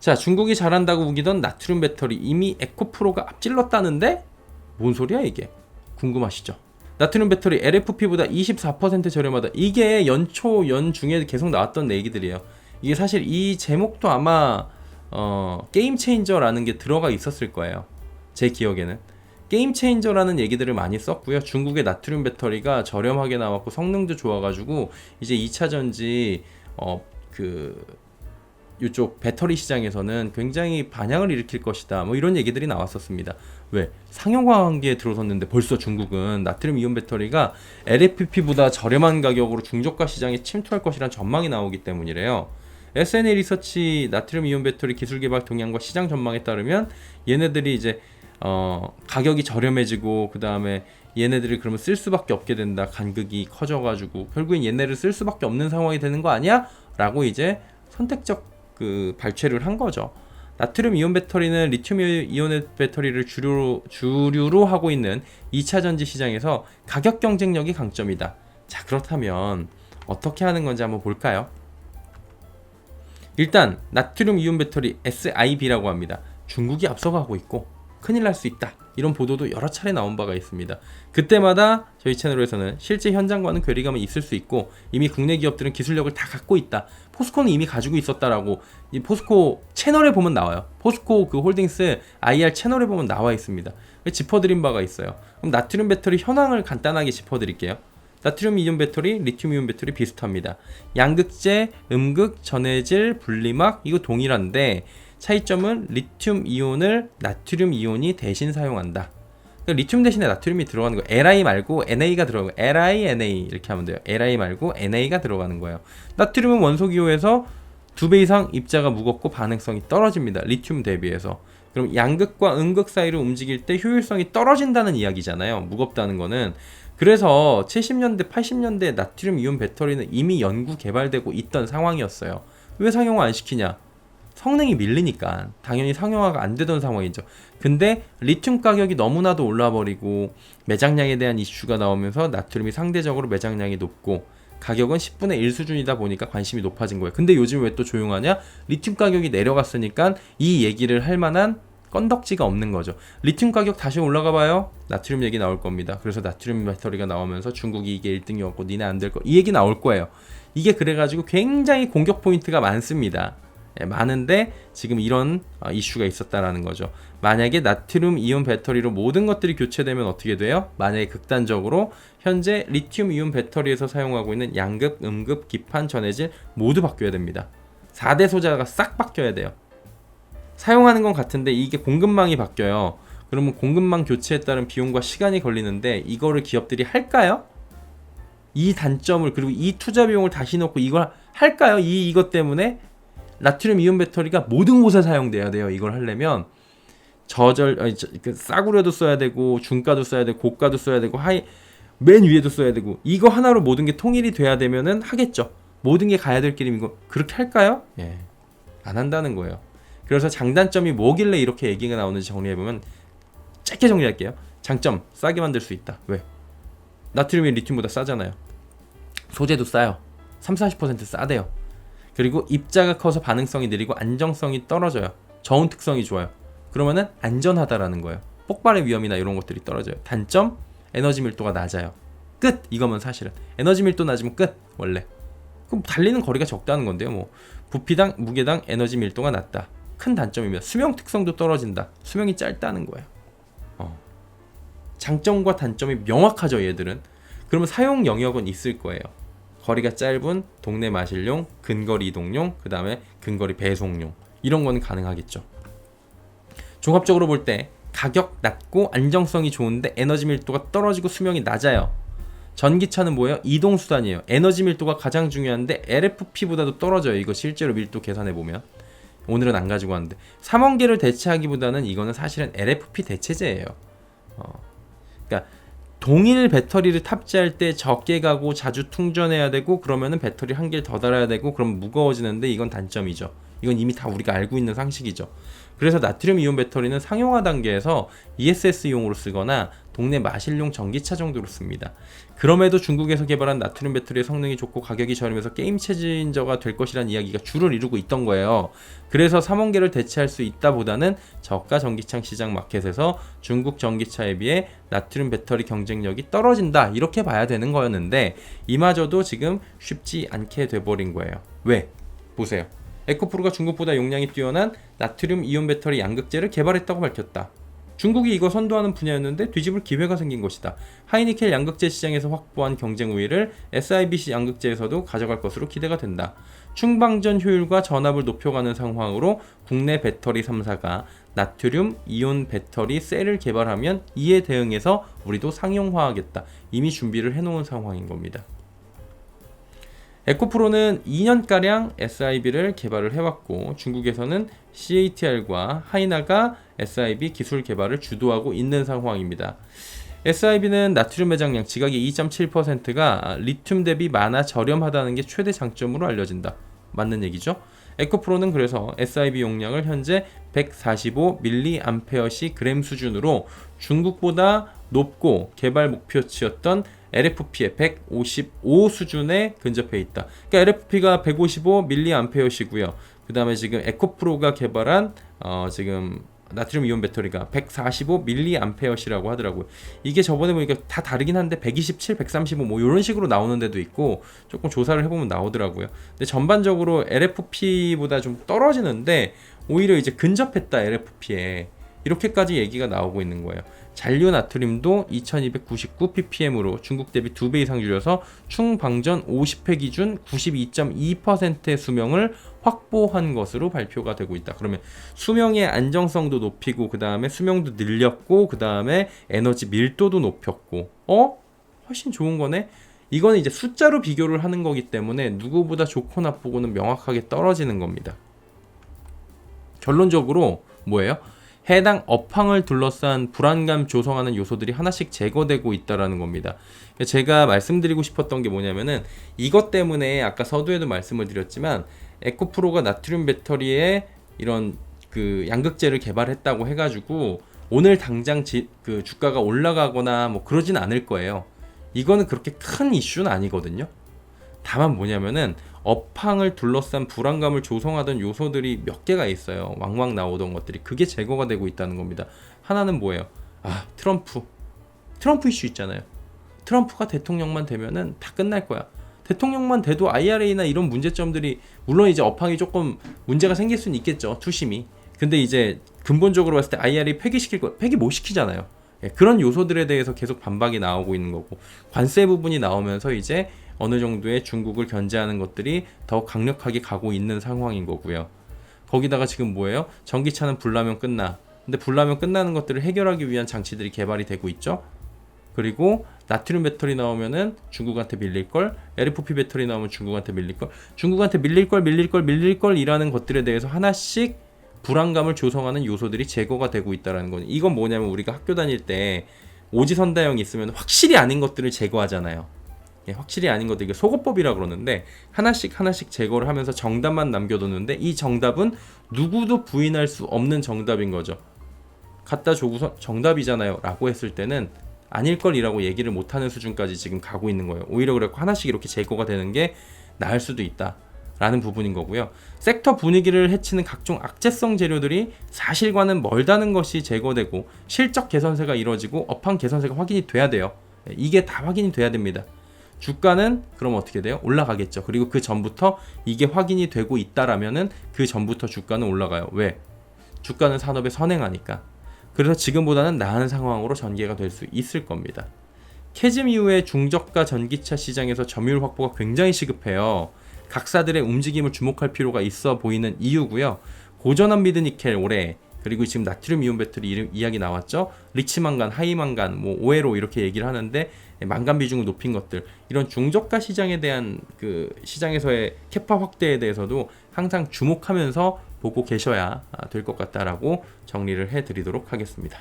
자, 중국이 잘한다고 우기던 나트륨 배터리 이미 에코프로가 앞질렀다는데? 뭔 소리야 이게? 궁금하시죠? 나트륨 배터리 LFP보다 24% 저렴하다. 이게 연초 연중에 계속 나왔던 얘기들이에요. 이게 사실 이 제목도 아마 게임 체인저라는 게 들어가 있었을 거예요. 제 기억에는 게임 체인저라는 얘기들을 많이 썼고요. 중국의 나트륨 배터리가 저렴하게 나왔고 성능도 좋아가지고 이제 2차 전지 이쪽 배터리 시장에서는 굉장히 반향을 일으킬 것이다. 뭐 이런 얘기들이 나왔었습니다. 왜? 상용화 관계에 들어섰는데 벌써 중국은 나트륨 이온 배터리가 LFP보다 저렴한 가격으로 중저가 시장에 침투할 것이라는 전망이 나오기 때문이래요. SNA 리서치 나트륨 이온 배터리 기술 개발 동향과 시장 전망에 따르면 얘네들이 이제 가격이 저렴해지고 그 다음에 얘네들이 그러면 쓸 수밖에 없게 된다. 간극이 커져가지고 결국엔 얘네를 쓸 수밖에 없는 상황이 되는 거 아니야? 라고 이제 선택적 발췌를 한 거죠. 나트륨 이온 배터리는 리튬 이온 배터리를 주류로 하고 있는 2차 전지 시장에서 가격 경쟁력이 강점이다. 자, 그렇다면 어떻게 하는 건지 한번 볼까요? 일단 나트륨 이온 배터리 SIB라고 합니다. 중국이 앞서가고 있고 큰일 날 수 있다. 이런 보도도 여러 차례 나온 바가 있습니다. 그때마다 저희 채널에서는 실제 현장과는 괴리감이 있을 수 있고 이미 국내 기업들은 기술력을 다 갖고 있다. 포스코는 이미 가지고 있었다라고 이 포스코 채널에 보면 나와요. 포스코 그 홀딩스 IR 채널에 보면 나와 있습니다. 짚어드린 바가 있어요. 그럼 나트륨 배터리 현황을 간단하게 짚어드릴게요. 나트륨 이온 배터리, 리튬 이온 배터리 비슷합니다. 양극재, 음극, 전해질, 분리막 이거 동일한데 차이점은 리튬 이온을 나트륨 이온이 대신 사용한다. 그러니까 리튬 대신에 나트륨이 들어가는 거예요. Li 말고 NA가 들어가는 거예요. Li, Na 이렇게 하면 돼요. Li 말고 NA가 들어가는 거예요. 나트륨은 원소 기호에서 2배 이상 입자가 무겁고 반응성이 떨어집니다. 리튬 대비해서. 그럼 양극과 음극 사이를 움직일 때 효율성이 떨어진다는 이야기잖아요. 무겁다는 거는. 그래서 70년대, 80년대 나트륨 이온 배터리는 이미 연구 개발되고 있던 상황이었어요. 왜 상용화 안 시키냐? 성능이 밀리니까 당연히 상용화가 안 되던 상황이죠. 근데 리튬 가격이 너무나도 올라버리고 매장량에 대한 이슈가 나오면서 나트륨이 상대적으로 매장량이 높고 가격은 10분의 1 수준이다 보니까 관심이 높아진 거예요. 근데 요즘 왜 또 조용하냐? 리튬 가격이 내려갔으니까 이 얘기를 할 만한 건덕지가 없는 거죠. 리튬 가격 다시 올라가 봐요. 나트륨 얘기 나올 겁니다. 그래서 나트륨 배터리가 나오면서 중국이 이게 1등이었고 니네 안 될 거 이 얘기 나올 거예요. 이게 그래가지고 굉장히 공격 포인트가 많습니다. 많은데 지금 이런 이슈가 있었다라는 거죠. 만약에 나트륨 이온 배터리로 모든 것들이 교체되면 어떻게 돼요? 만약에 극단적으로 현재 리튬 이온 배터리에서 사용하고 있는 양극, 음극, 기판, 전해질 모두 바뀌어야 됩니다. 4대 소자가 싹 바뀌어야 돼요. 사용하는 건 같은데 이게 공급망이 바뀌어요. 그러면 공급망 교체에 따른 비용과 시간이 걸리는데 이거를 기업들이 할까요? 이 단점을 그리고 이 투자 비용을 다시 넣고 이걸 할까요? 이것 때문에 나트륨 이온 배터리가 모든 곳에 사용돼야 돼요. 이걸 하려면 싸구려도 써야 되고 중가도 써야 되고 고가도 써야 되고 맨 위에도 써야 되고 이거 하나로 모든 게 통일이 돼야 되면은 하겠죠. 모든 게 가야 될 길이면 이거 그렇게 할까요? 예, 안 한다는 거예요. 그래서 장단점이 뭐길래 이렇게 얘기가 나오는지 정리해보면 짧게 정리할게요. 장점, 싸게 만들 수 있다. 왜? 나트륨이 리튬보다 싸잖아요. 소재도 싸요. 30-40% 싸대요. 그리고 입자가 커서 반응성이 느리고 안정성이 떨어져요. 저온 특성이 좋아요. 그러면은 안전하다라는 거예요. 폭발의 위험이나 이런 것들이 떨어져요. 단점, 에너지 밀도가 낮아요. 끝! 이거면 사실은 에너지 밀도 낮으면 끝! 원래 그럼 달리는 거리가 적다는 건데요. 뭐 부피당, 무게당 에너지 밀도가 낮다. 큰 단점이면 수명 특성도 떨어진다. 수명이 짧다는 거예요. 장점과 단점이 명확하죠. 얘들은. 그러면 사용 영역은 있을 거예요. 거리가 짧은 동네 마실용, 근거리 이동용, 그 다음에 근거리 배송용 이런 거는 가능하겠죠. 종합적으로 볼 때 가격 낮고 안정성이 좋은데 에너지 밀도가 떨어지고 수명이 낮아요. 전기차는 뭐예요? 이동수단이에요. 에너지 밀도가 가장 중요한데 LFP보다도 떨어져요. 이거 실제로 밀도 계산해보면. 오늘은 안 가지고 왔는데 3원계를 대체하기보다는 이거는 사실은 LFP 대체제예요. 그러니까 동일 배터리를 탑재할 때 적게 가고 자주 충전해야 되고 그러면은 배터리 한 개를 더 달아야 되고 그럼 무거워지는데 이건 단점이죠. 이건 이미 다 우리가 알고 있는 상식이죠. 그래서 나트륨 이온 배터리는 상용화 단계에서 ESS용으로 쓰거나 동네 마실용 전기차 정도로 씁니다. 그럼에도 중국에서 개발한 나트륨 배터리의 성능이 좋고 가격이 저렴해서 게임 체인저가 될 것이라는 이야기가 주를 이루고 있던 거예요. 그래서 삼원계를 대체할 수 있다 보다는 저가 전기차 시장 마켓에서 중국 전기차에 비해 나트륨 배터리 경쟁력이 떨어진다, 이렇게 봐야 되는 거였는데 이마저도 지금 쉽지 않게 돼버린 거예요. 왜? 보세요. 에코프로가 중국보다 용량이 뛰어난 나트륨 이온 배터리 양극재를 개발했다고 밝혔다. 중국이 이거 선도하는 분야였는데 뒤집을 기회가 생긴 것이다. 하이니켈 양극재 시장에서 확보한 경쟁 우위를 SIBC 양극재에서도 가져갈 것으로 기대가 된다. 충방전 효율과 전압을 높여가는 상황으로 국내 배터리 3사가 나트륨 이온 배터리 셀을 개발하면 이에 대응해서 우리도 상용화하겠다. 이미 준비를 해놓은 상황인 겁니다. 에코프로는 2년가량 SIB를 개발을 해왔고 중국에서는 CATL과 하이나가 SIB 기술 개발을 주도하고 있는 상황입니다. SIB는 나트륨 매장량 지각의 2.7%가 리튬 대비 많아 저렴하다는 게 최대 장점으로 알려진다. 맞는 얘기죠? 에코프로는 그래서 SIB 용량을 현재 145mAh 그램 수준으로 중국보다 높고 개발 목표치였던 LFP의 155 수준에 근접해 있다. 그러니까 LFP가 155mAh이고요. 그 다음에 지금 에코프로가 개발한 지금 나트륨 이온 배터리가 145mAh라고 하더라고요. 이게 저번에 보니까 다 다르긴 한데 127, 135 뭐 이런 식으로 나오는 데도 있고 조금 조사를 해보면 나오더라고요. 근데 전반적으로 LFP보다 좀 떨어지는데 오히려 이제 근접했다 LFP에, 이렇게까지 얘기가 나오고 있는 거예요. 잔류 나트륨도 2299 ppm으로 중국 대비 2배 이상 줄여서 충방전 50회 기준 92.2%의 수명을 확보한 것으로 발표가 되고 있다. 그러면 수명의 안정성도 높이고 그 다음에 수명도 늘렸고 그 다음에 에너지 밀도도 높였고 훨씬 좋은 거네? 이거는 이제 숫자로 비교를 하는 거기 때문에 누구보다 좋고 나쁘고는 명확하게 떨어지는 겁니다. 결론적으로 뭐예요? 해당 업황을 둘러싼 불안감 조성하는 요소들이 하나씩 제거되고 있다라는 겁니다. 제가 말씀드리고 싶었던 게 뭐냐면은 이것 때문에 아까 서두에도 말씀을 드렸지만 에코프로가 나트륨 배터리에 이런 그 양극재를 개발했다고 해가지고 오늘 당장 그 주가가 올라가거나 뭐 그러진 않을 거예요. 이거는 그렇게 큰 이슈는 아니거든요. 다만 뭐냐면은 업황을 둘러싼 불안감을 조성하던 요소들이 몇 개가 있어요. 왕왕 나오던 것들이. 그게 제거가 되고 있다는 겁니다. 하나는 뭐예요? 트럼프 이슈 있잖아요. 트럼프가 대통령만 되면은 다 끝날 거야. 대통령만 돼도 IRA나 이런 문제점들이 물론 이제 업황이 조금 문제가 생길 수는 있겠죠. 투심이. 근데 이제 근본적으로 봤을 때 IRA 폐기 못 시키잖아요. 그런 요소들에 대해서 계속 반박이 나오고 있는 거고, 관세 부분이 나오면서 이제 어느 정도의 중국을 견제하는 것들이 더 강력하게 가고 있는 상황인 거고요. 거기다가 지금 뭐예요? 전기차는 불나면 끝나. 근데 불나면 끝나는 것들을 해결하기 위한 장치들이 개발이 되고 있죠. 그리고 나트륨 배터리 나오면은 중국한테 밀릴걸, LFP 배터리 나오면 중국한테 밀릴걸, 중국한테 밀릴걸 이라는 것들에 대해서 하나씩 불안감을 조성하는 요소들이 제거가 되고 있다는 거는, 이건 뭐냐면 우리가 학교 다닐 때 오지선다형이 있으면 확실히 아닌 것들을 제거하잖아요. 확실히 아닌 것들, 이게 속어법이라 그러는데 하나씩 제거를 하면서 정답만 남겨두는데 이 정답은 누구도 부인할 수 없는 정답인 거죠. 갖다 줘고서 정답이잖아요 라고 했을 때는 아닐걸이라고 얘기를 못하는 수준까지 지금 가고 있는 거예요. 오히려 그래서 하나씩 이렇게 제거가 되는 게 나을 수도 있다 라는 부분인 거고요. 섹터 분위기를 해치는 각종 악재성 재료들이 사실과는 멀다는 것이 제거되고 실적 개선세가 이루어지고 업황 개선세가 확인이 돼야 돼요. 이게 다 확인이 돼야 됩니다. 주가는 그럼 어떻게 돼요? 올라가겠죠. 그리고 그 전부터 이게 확인이 되고 있다라면은 그 전부터 주가는 올라가요. 왜? 주가는 산업에 선행하니까. 그래서 지금보다는 나은 상황으로 전개가 될 수 있을 겁니다. 캐즘 이후에 중저가 전기차 시장에서 점유율 확보가 굉장히 시급해요. 각사들의 움직임을 주목할 필요가 있어 보이는 이유고요. 고전한 미드니켈 올해, 그리고 지금 나트륨 이온 배터리 이야기 나왔죠. 리치망간, 하이망간, 뭐 오에로 이렇게 얘기를 하는데 망간 비중을 높인 것들, 이런 중저가 시장에 대한 그 시장에서의 캐파 확대에 대해서도 항상 주목하면서 보고 계셔야 될 것 같다라고 정리를 해드리도록 하겠습니다.